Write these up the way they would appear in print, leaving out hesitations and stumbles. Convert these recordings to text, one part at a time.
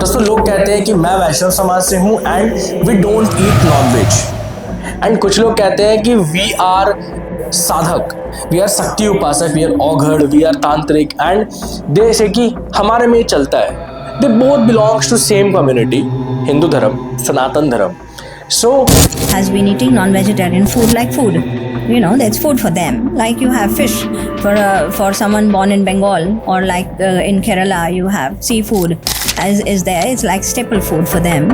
दोस्तों लोग कहते हैं कि मैं वैष्णव समाज से हूँ and we don't eat non veg, and कुछ लोग कहते हैं कि we are sadhak, we are Shakti upasak, we are Aughad, we are tantrik, and they say that हमारे में चलता है। They both belongs to same community, Hindu dharma, Sanatan धर्म। So has been eating non-vegetarian food like food. You know, that's food for them. Like you have fish for someone born in Bengal, or like in Kerala you have seafood as is there. It's like staple food for them.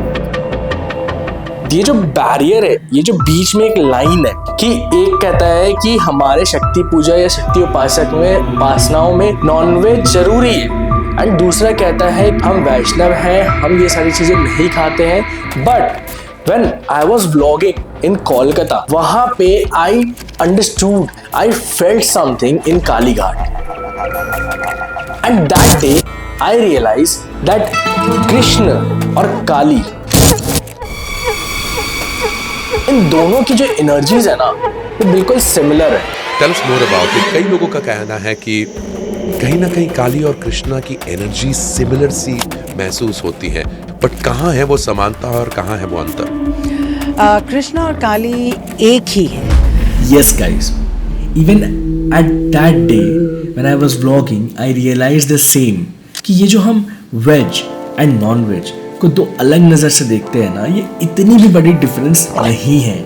ये जो barrier है, ये जो बीच में एक line है कि एक कहता है कि हमारे शक्ति पूजा या शक्ति उपासनाओं में नॉनवेज जरूरी है, एंड दूसरा कहता है हम वैष्णव हैं, हम ये सारी चीजें नहीं खाते हैं। But when I was vlogging in Kolkata, वहाँ पे I understood, I felt something in Kalighat, and that day I realized that Krishna और काली, इन दोनों की जो एनर्जीज है ना वो बिल्कुल सिमिलर है। Tell us more about it. कई लोगों का कहना है कि कहीं ना कहीं काली और कृष्णा की एनर्जी सिमिलर सी महसूस होती है, बट कहाँ है वो समानता और कहाँ है वो अंतर? कृष्णा और काली एक ही है। Yes guys, even at that day when I was vlogging, I realized the same कि ये जो हम वेज एंड नॉन वेज को दो अलग नज़र से देखते हैं ना, ये इतनी भी बड़ी डिफरेंस नहीं है।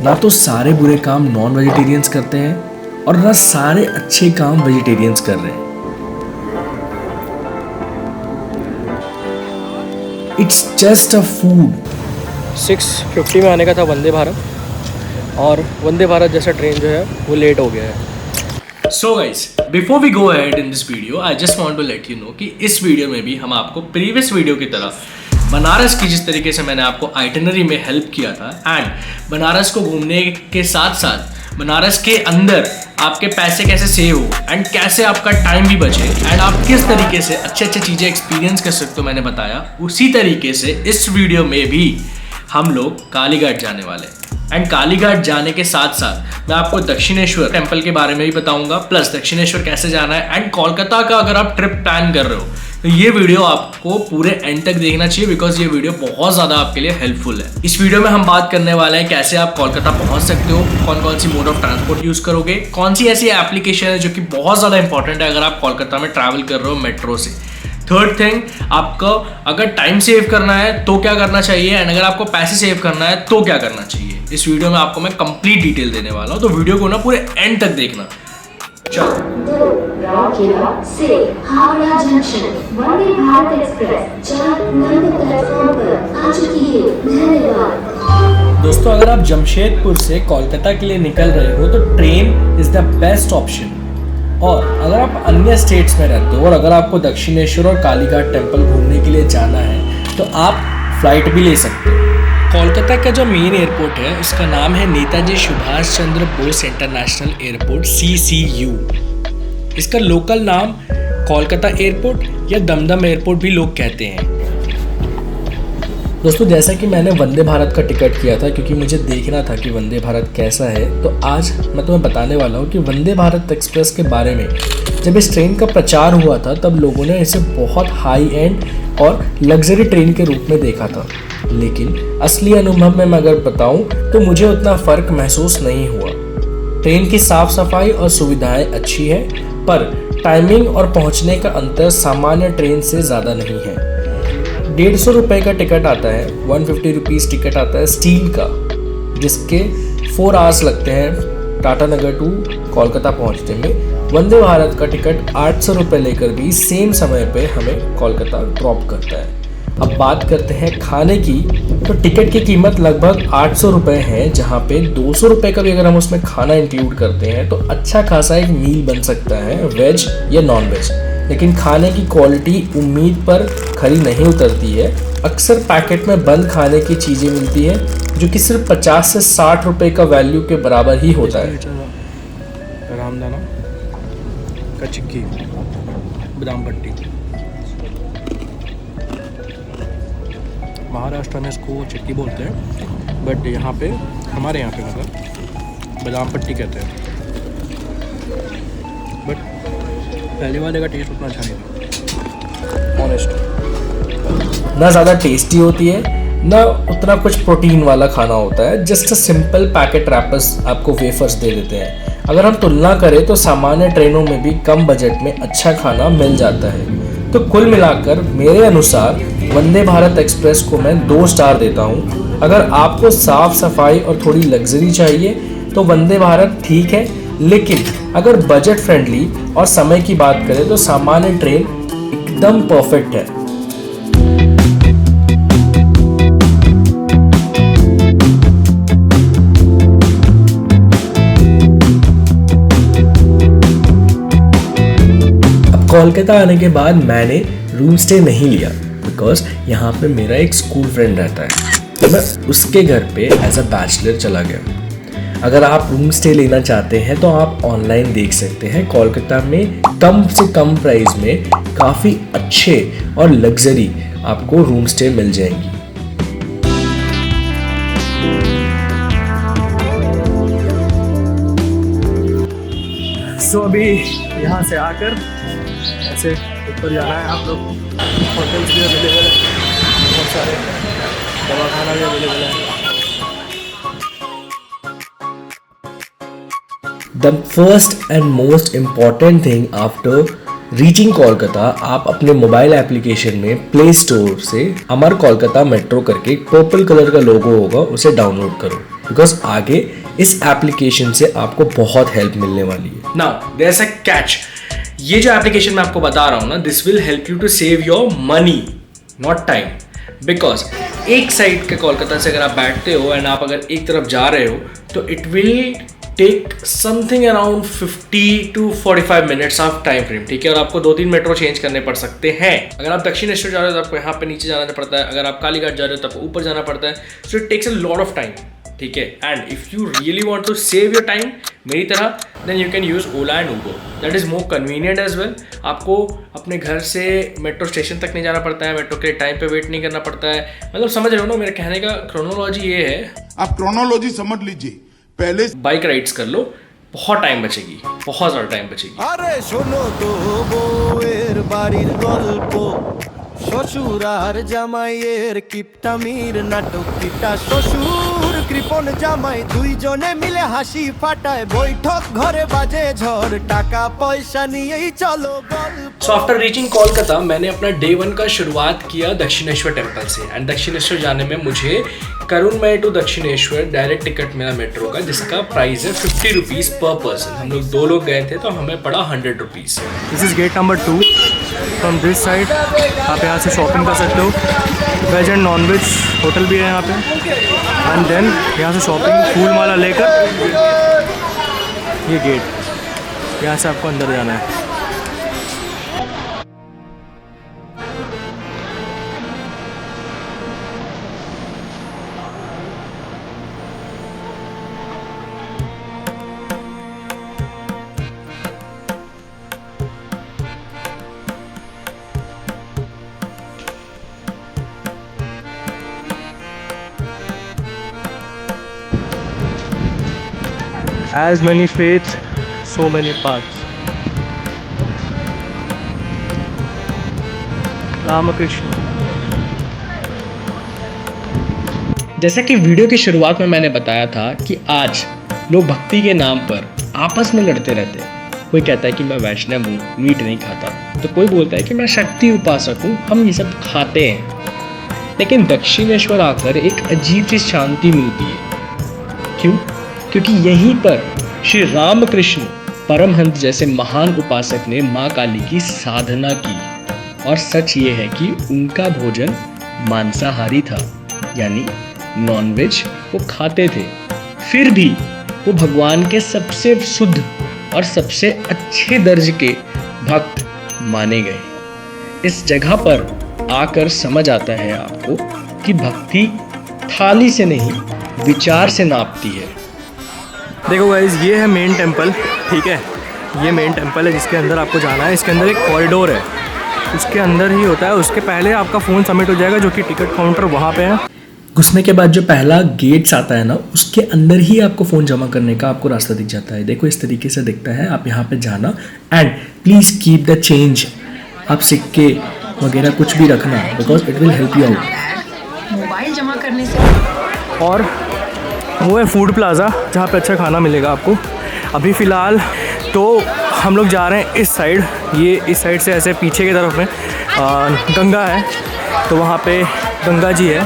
ना तो सारे बुरे काम नॉन वेजिटेरियंस करते हैं और ना सारे अच्छे काम वेजिटेरियंस कर रहे हैं। It's just a food. 6:50 में आने का था वंदे भारत, और वंदे भारत जैसा ट्रेन जो है वो लेट हो गया है। So guys, before we go ahead in this video, I just want to let you know कि इस वीडियो में भी हम आपको प्रीवियस वीडियो की तरह बनारस की जिस तरीके से मैंने आपको आइटिनरी में हेल्प किया था, एंड बनारस को घूमने के साथ साथ बनारस के अंदर आपके पैसे कैसे सेव हो एंड कैसे आपका टाइम भी बचे एंड आप किस तरीके से अच्छे अच्छे चीज़ें एक्सपीरियंस कर सकते हो, मैंने बताया। उसी तरीके से इस वीडियो में भी हम लोग कालीघाट जाने वाले हैं, एंड कालीघाट जाने के साथ साथ मैं आपको दक्षिणेश्वर टेम्पल के बारे में भी बताऊंगा, प्लस दक्षिणेश्वर कैसे जाना है, एंड कोलकाता का अगर आप ट्रिप प्लान कर रहे हो तो ये वीडियो आपको पूरे एंड तक देखना चाहिए, बिकॉज ये वीडियो बहुत ज़्यादा आपके लिए हेल्पफुल है। इस वीडियो में हम बात करने वाले हैं कैसे आप कोलकाता पहुंच सकते हो, कौन कौन सी मोड ऑफ ट्रांसपोर्ट यूज़ करोगे, कौन सी ऐसी एप्लीकेशन है जो कि बहुत ज़्यादा इंपॉर्टेंट है अगर आप कोलकाता में ट्रैवल कर रहे हो मेट्रो से। थर्ड थिंग, आपको अगर टाइम सेव करना है तो क्या करना चाहिए, एंड अगर आपको पैसे सेव करना है तो क्या करना चाहिए। इस वीडियो में आपको मैं कंप्लीट डिटेल देने वाला हूँ, तो वीडियो को ना पूरे एंड तक देखना। चलो से हावड़ा जंक्शन वंदे भारत एक्सप्रेस जल्द प्लेटफॉर्म पर आ चुकी है। धन्यवाद। दोस्तों, अगर आप जमशेदपुर से कोलकाता के लिए निकल रहे हो तो train is the best option, और अगर आप अन्य स्टेट्स में रहते हो और अगर आपको दक्षिणेश्वर और कालीघाट टेम्पल घूमने के लिए जाना है तो आप फ्लाइट भी ले सकते हो। कोलकाता का जो मेन एयरपोर्ट है उसका नाम है Netaji Subhash Chandra Bose international airport CCU। इसका लोकल नाम कोलकाता एयरपोर्ट या दमदम एयरपोर्ट भी लोग कहते हैं। दोस्तों, जैसा कि मैंने वंदे भारत का टिकट किया था क्योंकि मुझे देखना था कि वंदे भारत कैसा है, तो आज मैं तुम्हें बताने वाला हूँ कि वंदे भारत एक्सप्रेस के बारे में जब इस ट्रेन का प्रचार हुआ था तब लोगों ने इसे बहुत हाई एंड और लग्जरी ट्रेन के रूप में देखा था, लेकिन असली अनुभव में मैं अगर बताऊँ तो मुझे उतना फ़र्क महसूस नहीं हुआ। ट्रेन की साफ़ सफाई और सुविधाएँ अच्छी है, पर टाइमिंग और पहुँचने का अंतर सामान्य ट्रेन से ज़्यादा नहीं है। 150 रुपये का टिकट आता है, 150 रुपीज़ टिकट आता है स्टील का, जिसके 4 आवर्स लगते हैं टाटा नगर टू कोलकाता पहुंचने में। वंदे भारत का टिकट 800 रुपये लेकर भी सेम समय पे हमें कोलकाता ड्रॉप करता है। अब बात करते हैं खाने की, तो टिकट की कीमत लगभग 800 रुपये है, जहाँ पे 200 रुपये का भी अगर हम उसमें खाना इंक्लूड करते हैं तो अच्छा खासा एक मील बन सकता है, वेज या नॉन वेज। लेकिन खाने की क्वालिटी उम्मीद पर खरी नहीं उतरती है। अक्सर पैकेट में बंद खाने की चीज़ें मिलती है जो कि सिर्फ 50 से 60 रुपये का वैल्यू के बराबर ही होता है। रामदाना का चिक्की, बादाम पट्टी, महाराष्ट्र में इसको चिक्की बोलते हैं, बट यहाँ पे हमारे यहाँ पे मतलब बादाम पट्टी कहते हैं। बट पहले वाले का टेस्ट उतना अच्छा नहीं था, ऑनेस्ट। ना ज़्यादा टेस्टी होती है ना उतना कुछ प्रोटीन वाला खाना होता है। Just a simple packet rappers आपको वेफर्स दे देते हैं। अगर हम तुलना करें तो सामान्य ट्रेनों में भी कम बजट में अच्छा खाना मिल जाता है। तो कुल मिलाकर मेरे अनुसार वंदे भारत एक्सप्रेस को मैं 2 स्टार देता हूँ। अगर आपको साफ सफाई और थोड़ी लग्जरी चाहिए तो वंदे भारत ठीक है, लेकिन अगर बजट फ्रेंडली और समय की बात करें तो सामान्य ट्रेन एकदम परफेक्ट है। कोलकाता आने के बाद मैंने रूम स्टे नहीं लिया बिकॉज यहाँ पे मेरा एक स्कूल फ्रेंड रहता है, तो मैं उसके घर पे एज अ बैचलर चला गया। अगर आप रूम स्टे लेना चाहते हैं तो आप ऑनलाइन देख सकते हैं। कोलकाता में कम से कम प्राइस में काफ़ी अच्छे और लग्जरी आपको रूम स्टे मिल जाएंगी। सो अभी यहाँ से आकर ऐसे ऊपर जाना है। आप लोग होटल्स भी अवेलेबल है, बहुत सारे दवाखाना भी अवेलेबल है। The first and most important thing after reaching Kolkata, आप अपने मोबाइल एप्लीकेशन में प्ले स्टोर से अमर कोलकाता मेट्रो करके पर्पल कलर का लोगो होगा उसे डाउनलोड करो, बिकॉज आगे इस एप्लीकेशन से आपको बहुत हेल्प मिलने वाली है। Now there is a catch, ये जो एप्लीकेशन मैं आपको बता रहा हूँ ना, this will help you to save your money not time. Because एक साइड के कोलकाता से अगर आप बैठते हो एंड आप अगर एक तरफ जा रहे हो तो it will take something around 50 to 45 minutes of time frame, ठीक है। और आपको 2-3 मेट्रो चेंज करने पड़ सकते हैं। अगर आप दक्षिणेश्वर जा रहे हो तो आपको यहाँ पे नीचे जाना पड़ता है, अगर आप कालीघाट जा रहे हो तो आपको ऊपर जाना पड़ता है। So it takes a lot of time, ठीक है। And if you really want to save your time मेरी तरह, then you can use Ola and Uber, that is more convenient as well. आपको अपने घर से मेट्रो स्टेशन तक नहीं जाना पड़ता है, मेट्रो के टाइम पे वेट नहीं करना पड़ता है। मतलब समझ रहे हो ना, मेरे कहने का क्रोनोलॉजी ये है, आप क्रोनोलॉजी समझ लीजिए। पहले बाइक राइड्स कर लो, बहुत टाइम बचेगी, बहुत ज़्यादा टाइम बचेगी। আরে শোনো তো বউয়ের বাড়ির গল্প, শ্বশুর আর জামাইয়ের কিপটামির নাটক কিটা। শ্বশুর কৃপণ জামাই দুইজনে মিলে হাসি ফাটায়, বৈঠক ঘরে বাজে ঝড়, টাকা পয়সা নিয়েই চলো গল্প। सो आफ्टर रीचिंग कोलकाता मैंने अपना डे 1 का शुरुआत किया दक्षिणेश्वर टेम्पल से। एंड दक्षिणेश्वर जाने में मुझे करुणमय टू दक्षिणेश्वर डायरेक्ट टिकट मिला मेट्रो का, जिसका प्राइस है 50 रुपीज़ पर पर्सन। हम लोग 2 लोग गए थे तो हमें पड़ा 100 rupees. This is gate number 2 from this side. आप यहाँ से शॉपिंग कर सकते हो, veg and non veg hotel भी है यहाँ पे। एंड देन यहाँ से शॉपिंग फूल माला लेकर ये गेट, यहाँ से आपको अंदर जाना है। As many faiths, so many paths. Ramakrishna. जैसा कि वीडियो की शुरुआत में मैंने बताया था कि आज लोग भक्ति के नाम पर आपस में लड़ते रहते हैं। कोई कहता है कि मैं वैष्णव हूँ, मीट नहीं खाता, तो कोई बोलता है कि मैं शक्ति उपासक हूँ, हम ये सब खाते हैं। लेकिन दक्षिणेश्वर आकर एक अजीब सी शांति मिलती है। क्यों? क्योंकि यहीं पर श्री रामकृष्ण परमहंस जैसे महान उपासक ने माँ काली की साधना की। और सच ये है कि उनका भोजन मांसाहारी था, यानी नॉनवेज वो खाते थे, फिर भी वो भगवान के सबसे शुद्ध और सबसे अच्छे दर्ज के भक्त माने गए। इस जगह पर आकर समझ आता है आपको कि भक्ति थाली से नहीं, विचार से नापती है। देखो गाइस, ये है मेन टेम्पल, ठीक है। ये मेन टेम्पल है जिसके अंदर आपको जाना है। इसके अंदर एक कॉरिडोर है, उसके अंदर ही होता है। उसके पहले आपका फ़ोन सबमिट हो जाएगा, जो कि टिकट काउंटर वहाँ पे है। घुसने के बाद जो पहला गेट्स आता है ना, उसके अंदर ही आपको फ़ोन जमा करने का आपको रास्ता दिख जाता है। देखो इस तरीके से दिखता है, आप यहाँ पे जाना and please keep the change. आप सिक्के वगैरह कुछ भी रखना, because it will help you out. Mobile जमा करने से और वो है फूड प्लाज़ा जहाँ पे अच्छा खाना मिलेगा आपको। अभी फ़िलहाल तो हम लोग जा रहे हैं इस साइड, ये इस साइड से ऐसे पीछे की तरफ में गंगा है, तो वहाँ पे गंगा जी है,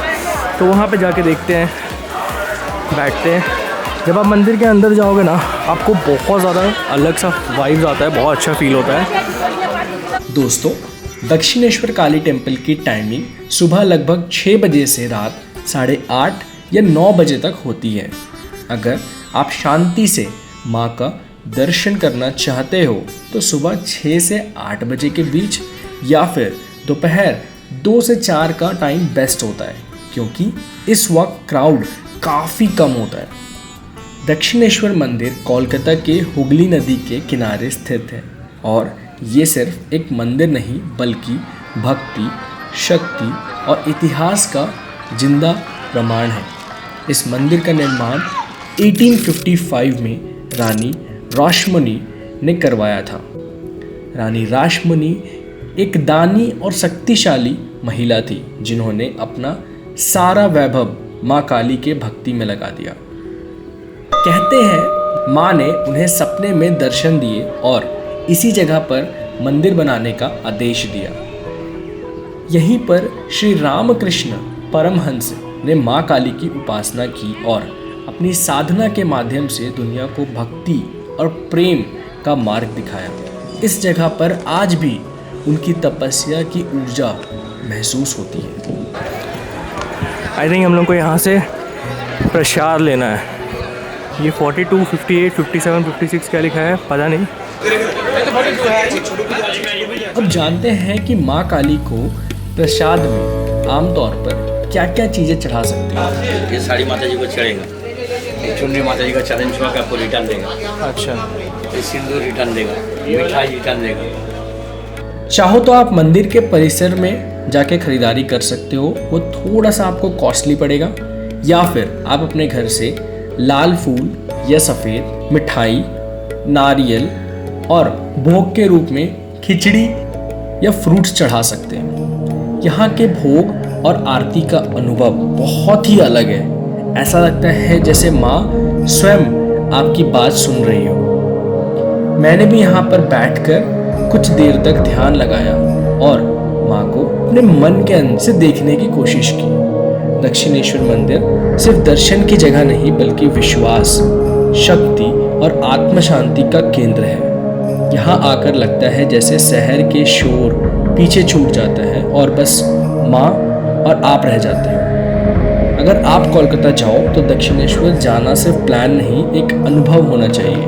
तो वहाँ पे जाके देखते हैं, बैठते हैं। जब आप मंदिर के अंदर जाओगे ना, आपको बहुत ज़्यादा अलग सा वाइब्स आता है, बहुत अच्छा फील होता है। दोस्तों, दक्षिणेश्वर काली टेम्पल की टाइमिंग सुबह लगभग 6 बजे से रात 8:30 या 9 बजे तक होती है। अगर आप शांति से माँ का दर्शन करना चाहते हो तो सुबह 6 से 8 बजे के बीच या फिर दोपहर 2 से 4 का टाइम बेस्ट होता है, क्योंकि इस वक्त क्राउड काफ़ी कम होता है। दक्षिणेश्वर मंदिर कोलकाता के हुगली नदी के किनारे स्थित है और ये सिर्फ एक मंदिर नहीं बल्कि भक्ति, शक्ति और इतिहास का जिंदा प्रमाण है। इस मंदिर का निर्माण 1855 में रानी रासमणी ने करवाया था। रानी रासमणी एक दानी और शक्तिशाली महिला थी जिन्होंने अपना सारा वैभव माँ काली के भक्ति में लगा दिया। कहते हैं माँ ने उन्हें सपने में दर्शन दिए और इसी जगह पर मंदिर बनाने का आदेश दिया। यहीं पर श्री रामकृष्ण परमहंस ने माँ काली की उपासना की और अपनी साधना के माध्यम से दुनिया को भक्ति और प्रेम का मार्ग दिखाया। इस जगह पर आज भी उनकी तपस्या की ऊर्जा महसूस होती है। आई थिंक हम लोग को यहाँ से प्रसाद लेना है। ये 42, 58, 57, 56 क्या लिखा है पता नहीं। अब जानते हैं कि माँ काली को प्रसाद में आमतौर पर क्या क्या चीज़ें चढ़ा सकते हैं। ये साड़ी माता जी को चढ़ेगा, ये चुनरी माता जी का चरण छुआ के आपको रिटर्न देगा। अच्छा, ये सिंदूर रिटर्न देगा, मिठाई रिटर्न देगा। चाहो तो आप मंदिर के परिसर में जाके खरीदारी कर सकते हो, वो थोड़ा सा आपको कॉस्टली पड़ेगा, या फिर आप अपने घर से लाल फूल या सफ़ेद मिठाई, नारियल और भोग के रूप में खिचड़ी या फ्रूट्स चढ़ा सकते हैं। यहाँ के भोग और आरती का अनुभव बहुत ही अलग है। ऐसा लगता है जैसे माँ स्वयं आपकी बात सुन रही हो। मैंने भी यहाँ पर बैठकर कुछ देर तक ध्यान लगाया और माँ को अपने मन के अंदर से देखने की कोशिश की। दक्षिणेश्वर मंदिर सिर्फ दर्शन की जगह नहीं बल्कि विश्वास, शक्ति और आत्म शांति का केंद्र है। यहाँ आकर लगता है जैसे शहर के शोर पीछे छूट जाता है और बस माँ और आप रह जाते हो। अगर आप कोलकाता जाओ तो दक्षिणेश्वर जाना सिर्फ प्लान नहीं, एक अनुभव होना चाहिए।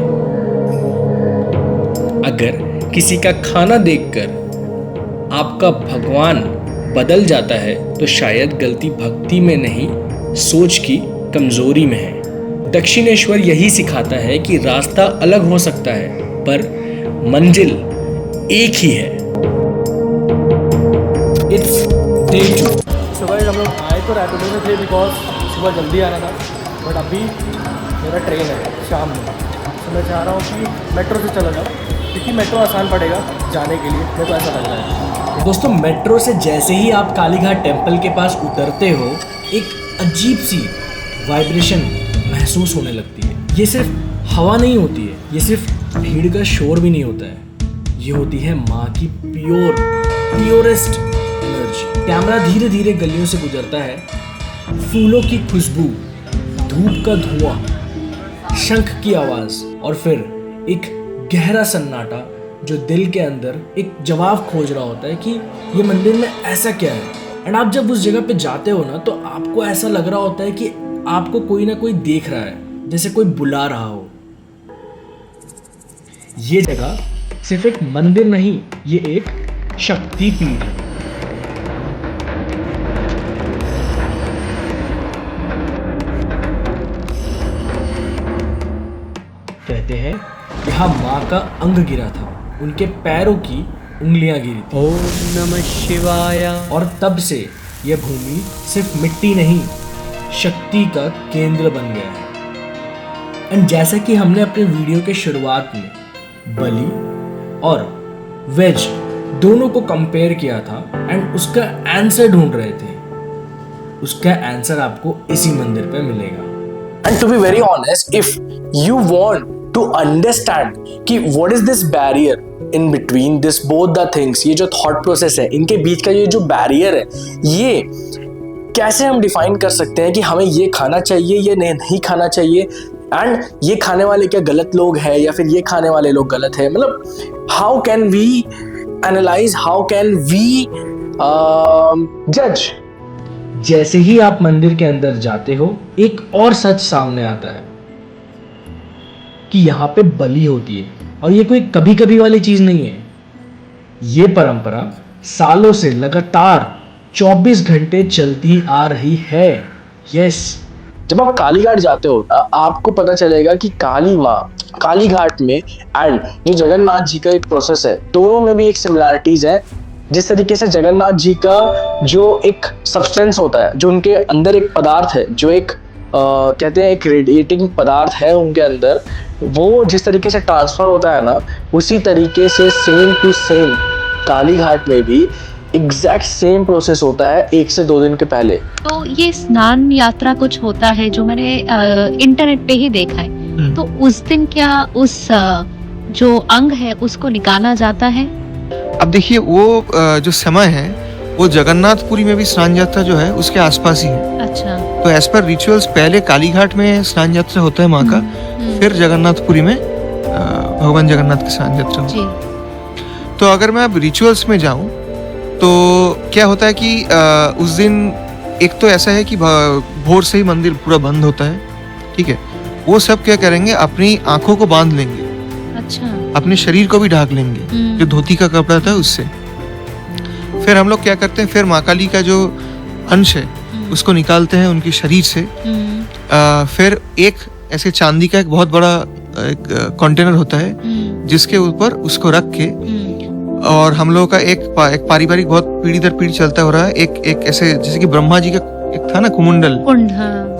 अगर किसी का खाना देखकर आपका भगवान बदल जाता है तो शायद गलती भक्ति में नहीं, सोच की कमजोरी में है। दक्षिणेश्वर यही सिखाता है कि रास्ता अलग हो सकता है पर मंजिल एक ही है। It's day 2। सुबह हम लोग आए तो रैपिडो में थे बिकॉज सुबह जल्दी आना था, बट अभी मेरा ट्रेन है शाम में, तो मैं चाह रहा हूँ कि मेट्रो से चला जाऊँ क्योंकि मेट्रो आसान पड़ेगा जाने के लिए, मेरे को ऐसा लग रहा है। दोस्तों, मेट्रो से जैसे ही आप कालीघाट टेम्पल के पास उतरते हो एक अजीब सी वाइब्रेशन महसूस होने लगती है। ये सिर्फ हवा नहीं होती है, ये सिर्फ भीड़ का शोर भी नहीं होता है, ये होती है माँ की प्योरेस्ट एनर्जी। कैमरा धीरे धीरे गलियों से गुजरता है, फूलों की खुशबू, धूप का धुआं, शंख की आवाज़ और फिर एक गहरा सन्नाटा जो दिल के अंदर एक जवाब खोज रहा होता है कि ये मंदिर में ऐसा क्या है। एंड आप जब उस जगह पे जाते हो ना तो आपको ऐसा लग रहा होता है कि आपको कोई ना कोई देख रहा है, जैसे कोई बुला रहा हो। ये जगह सिर्फ एक मंदिर नहीं, ये एक शक्ति पीठ है। कहते हैं यहाँ माँ का अंग गिरा था, उनके पैरों की उंगलियां गिरी थी। ओम नमः शिवाय। और तब से यह भूमि सिर्फ मिट्टी नहीं, शक्ति का केंद्र बन गया है। एंड जैसा कि हमने अपने वीडियो के शुरुआत में बलि और वेज दोनों को कंपेयर किया था एंड उसका आंसर ढूंढ रहे थे। उसका आंसर आपको इसी मंदिर पे मिलेगा। And to be very honest, if you want to understand कि what is this barrier in between this both the things, ये जो थॉट प्रोसेस है, इनके बीच का ये जो बैरियर है, ये कैसे हम डिफाइन कर सकते हैं कि हमें ये खाना चाहिए, ये नहीं खाना चाहिए, एंड ये खाने वाले क्या गलत लोग हैं या फिर ये खाने वाले लोग गलत है। मतलब how can we analyse, how can we जज। जैसे ही आप मंदिर के अंदर जाते हो, एक और सच सामने आता है कि यहाँ पे बलि होती है, और ये कोई कभी कभी वाली चीज नहीं है। ये परंपरा सालों से लगातार 24 घंटे चलती आ रही है। यस, जब आप कालीघाट जाते हो आपको पता चलेगा कि काली माँ काली घाट में एंड जो जगन्नाथ जी का एक प्रोसेस है, दोनों में भी एक सिमिलैरिटीज है। जिस तरीके से जगन्नाथ जी का जो एक सब्सटेंस होता है, जो उनके अंदर एक पदार्थ है, जो एक कहते हैं एक रेडिएटिंग पदार्थ है उनके अंदर, वो जिस तरीके से ट्रांसफर होता है ना, उसी तरीके से same to same Kali Ghat में भी एग्जैक्ट सेम प्रोसेस होता है 1 से 2 दिन के पहले। तो ये स्नान यात्रा कुछ होता है जो मैंने इंटरनेट पे ही देखा है, तो उस दिन क्या उस जो अंग है उसको निकाला जाता है? अब देखिए, वो जो समय है वो जगन्नाथपुरी में भी स्नान यात्रा जो है उसके आसपास ही है। अच्छा। तो एज पर रिचुअल्स पहले कालीघाट में स्नान यात्रा होता है माँ का, फिर जगन्नाथपुरी में भगवान जगन्नाथ की स्नान यात्रा होती है। तो अगर मैं अब रिचुअल्स में जाऊं तो क्या होता है कि उस दिन एक तो ऐसा है कि भोर से ही मंदिर पूरा बंद होता है, ठीक है। वो सब क्या करेंगे, अपनी आंखों को बांध लेंगे, अच्छा, अपने शरीर को भी ढाक लेंगे, जो धोती का कपड़ा था उससे। फिर हम लोग क्या करते हैं, फिर माँ काली का जो अंश है उसको निकालते हैं उनके शरीर से। फिर एक ऐसे चांदी का एक बहुत बड़ा एक कंटेनर होता है जिसके ऊपर उसको रख के, और हम लोगों का एक पारिवारिक बहुत पीढ़ी दर पीढ़ी चलता हो रहा है, एक ऐसे जैसे कि ब्रह्मा जी का एक था ना कुमुंडल,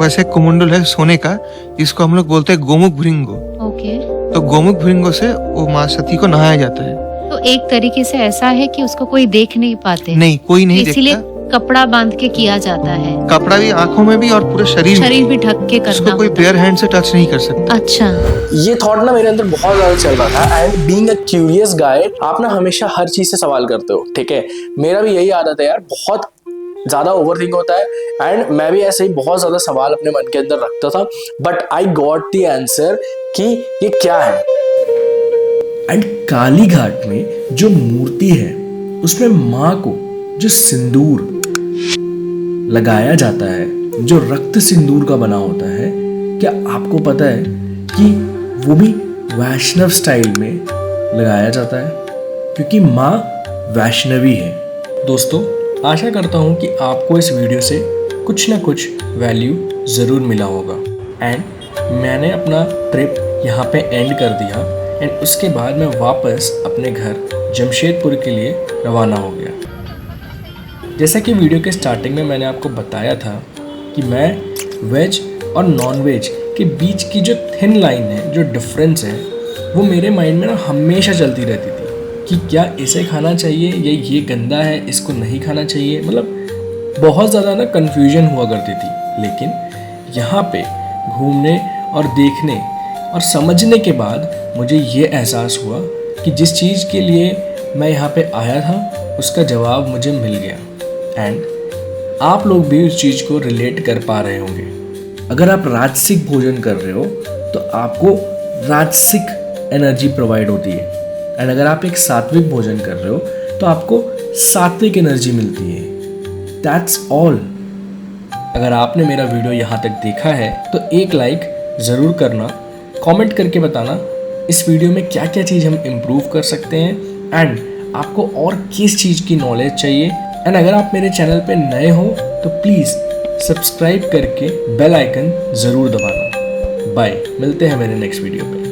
वैसे एक कुमुंडल है सोने का, जिसको हम लोग बोलते हैं गोमुख भृंगो। ओके। तो गोमुख भृंगो से वो माँ सती को नहाया जाता है। तो एक तरीके से ऐसा है कि उसको कोई देख नहीं पाते, नहीं कोई नहीं इसीलिए देखता, कपड़ा बांध के किया जाता है। कपड़ा भी आंखों में भी और पूरे शरीर भी ढक के करना, उसको कोई बेयर हैंड से टच नहीं कर सकता। अच्छा, ये थॉट ना मेरे अंदर बहुत ज्यादा चल रहा था। एंड बीइंग अ क्यूरियस गाय, आप ना हमेशा हर चीज से सवाल करते हो, ठीक है। मेरा भी यही आदत है यार, बहुत ज्यादा ओवरथिंक होता है, एंड मैं भी ऐसे ही बहुत ज्यादा सवाल अपने मन के अंदर रखता था, but I got the answer कि ये क्या है। एंड काली घाट में जो मूर्ति है उसमें माँ को जो सिंदूर लगाया जाता है, जो रक्त सिंदूर का बना होता है, क्या आपको पता है कि वो भी वैष्णव स्टाइल में लगाया जाता है, क्योंकि माँ वैष्णवी है। दोस्तों, आशा करता हूँ कि आपको इस वीडियो से कुछ ना कुछ वैल्यू ज़रूर मिला होगा। एंड मैंने अपना ट्रिप यहाँ पे एंड कर दिया, एंड उसके बाद मैं वापस अपने घर जमशेदपुर के लिए रवाना हो गया। जैसा कि वीडियो के स्टार्टिंग में मैंने आपको बताया था कि मैं वेज और नॉन वेज के बीच की जो थिन लाइन है, जो डिफरेंस है, वो मेरे माइंड में ना हमेशा चलती रहती थी कि क्या इसे खाना चाहिए या ये गंदा है, इसको नहीं खाना चाहिए। मतलब बहुत ज़्यादा ना कन्फ्यूजन हुआ करती थी। लेकिन यहाँ पे घूमने और देखने और समझने के बाद मुझे ये एहसास हुआ कि जिस चीज़ के लिए मैं यहाँ पे आया था उसका जवाब मुझे मिल गया। एंड आप लोग भी उस चीज़ को रिलेट कर पा रहे होंगे। अगर आप राजसिक भोजन कर रहे हो तो आपको राजसिक एनर्जी प्रोवाइड होती है, एंड अगर आप एक सात्विक भोजन कर रहे हो तो आपको सात्विक एनर्जी मिलती है। That's all. अगर आपने मेरा वीडियो यहाँ तक देखा है तो एक लाइक ज़रूर करना, कमेंट करके बताना इस वीडियो में क्या क्या चीज़ हम इम्प्रूव कर सकते हैं, एंड आपको और किस चीज़ की नॉलेज चाहिए। एंड अगर आप मेरे चैनल पे नए हो तो प्लीज़ सब्सक्राइब करके बेल आइकन ज़रूर दबाना। बाय, मिलते हैं मेरे नेक्स्ट वीडियो पे।